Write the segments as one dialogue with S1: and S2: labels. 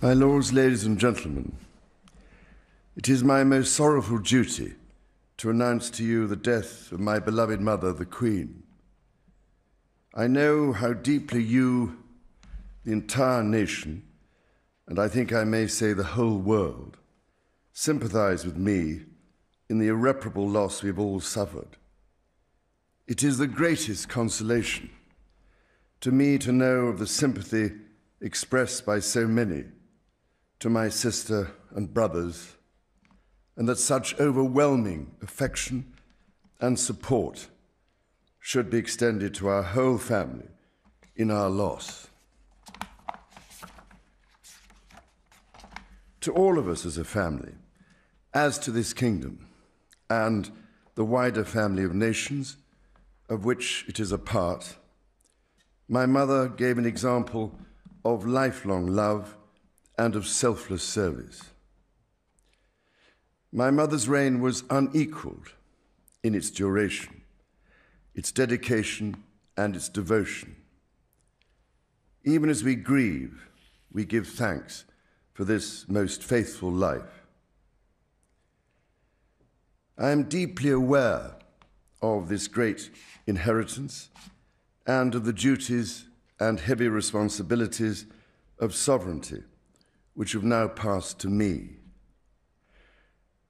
S1: My lords, ladies and gentlemen, it is my most sorrowful duty to announce to you the death of my beloved mother, the Queen. I know how deeply you, the entire nation, and I think I may say the whole world, sympathize with me in the irreparable loss we've all suffered. It is the greatest consolation to me to know of the sympathy expressed by so many to my sister and brothers, and that such overwhelming affection and support should be extended to our whole family in our loss. To all of us as a family, as to this kingdom and the wider family of nations of which it is a part, my mother gave an example of lifelong love and of selfless service. My mother's reign was unequaled in its duration, its dedication, and its devotion. Even as we grieve, we give thanks for this most faithful life. I am deeply aware of this great inheritance and of the duties and heavy responsibilities of sovereignty which have now passed to me.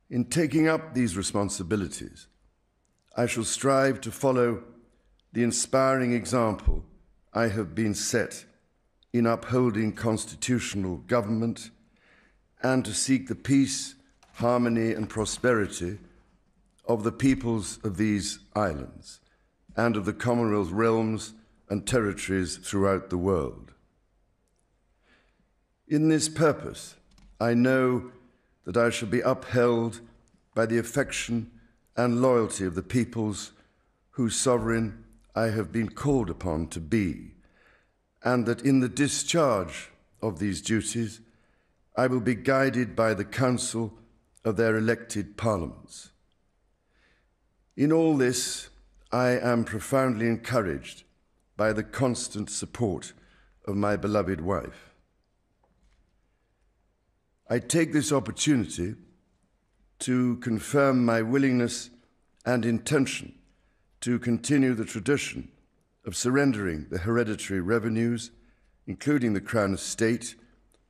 S1: In taking up these responsibilities, I shall strive to follow the inspiring example I have been set in upholding constitutional government and to seek the peace, harmony, and prosperity of the peoples of these islands and of the Commonwealth realms and territories throughout the world. In this purpose, I know that I shall be upheld by the affection and loyalty of the peoples whose sovereign I have been called upon to be, and that in the discharge of these duties, I will be guided by the counsel of their elected parliaments. In all this, I am profoundly encouraged by the constant support of my beloved wife. I take this opportunity to confirm my willingness and intention to continue the tradition of surrendering the hereditary revenues, including the Crown Estate,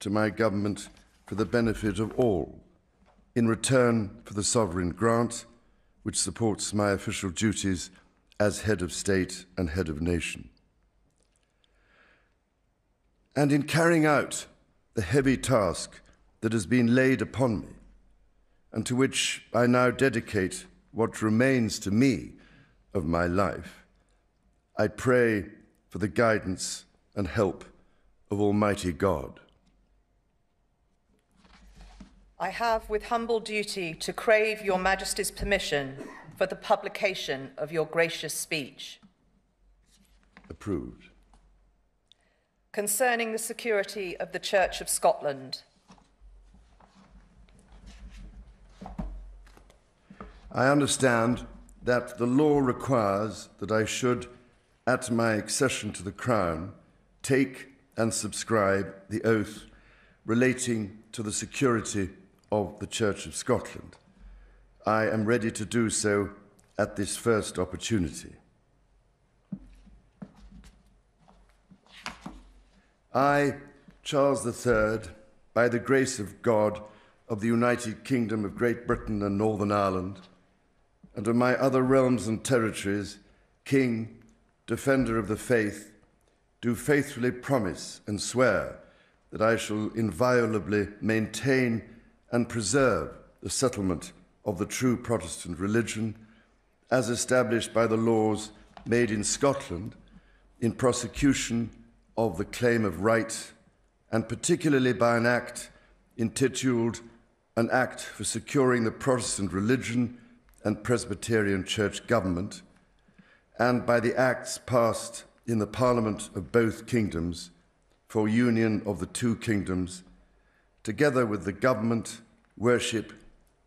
S1: to my government for the benefit of all, in return for the sovereign grant, which supports my official duties as head of state and head of nation. And in carrying out the heavy task that has been laid upon me, and to which I now dedicate what remains to me of my life, I pray for the guidance and help of Almighty God.
S2: I have with humble duty to crave your Majesty's permission for the publication of your gracious speech.
S1: Approved.
S2: Concerning the security of the Church of Scotland.
S1: I understand that the law requires that I should, at my accession to the Crown, take and subscribe the oath relating to the security of the Church of Scotland. I am ready to do so at this first opportunity. I, Charles III, by the grace of God of the United Kingdom of Great Britain and Northern Ireland, and of my other realms and territories, King, Defender of the Faith, do faithfully promise and swear that I shall inviolably maintain and preserve the settlement of the true Protestant religion as established by the laws made in Scotland in prosecution of the claim of right, and particularly by an act intituled An Act for Securing the Protestant Religion and Presbyterian Church Government, and by the acts passed in the Parliament of both kingdoms for union of the two kingdoms, together with the government, worship,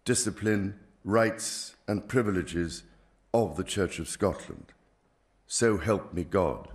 S1: discipline, rights and privileges of the Church of Scotland. So help me God.